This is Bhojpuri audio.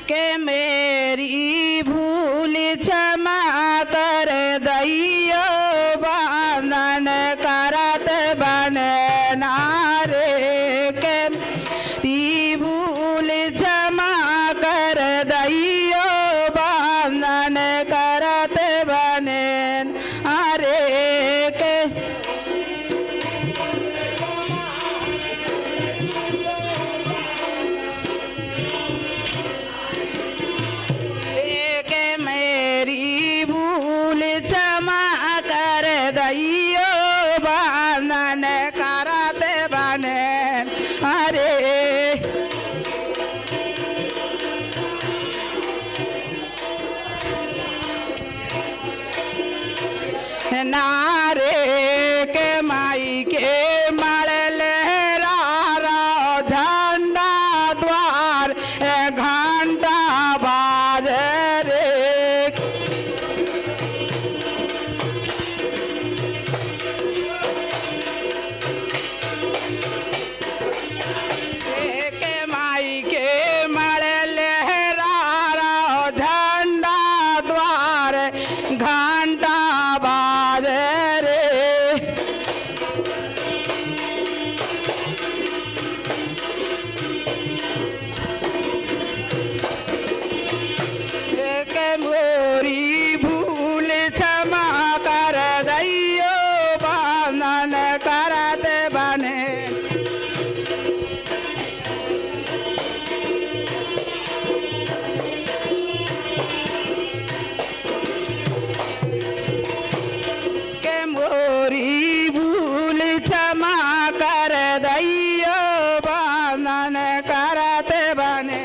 के मेरी भूल क्षमा कर दैयो बंधन करत बन नारे के मेरी भूल क्षमा कर दैयो बंधन करत बन अरे के मेरी भूल क्षमा कर दैयो बंधन करत बने अरे नारे के माई के मल लहरा झंडा द्वार घंटा बाज रे के माई के मल लहरा झंडा द्वार घंटा बाज रे के मोरी भूल क्षमा कर दैयो बंधन करत बने के मोरी भूल क्षमा कर दैयो बंधन करत बने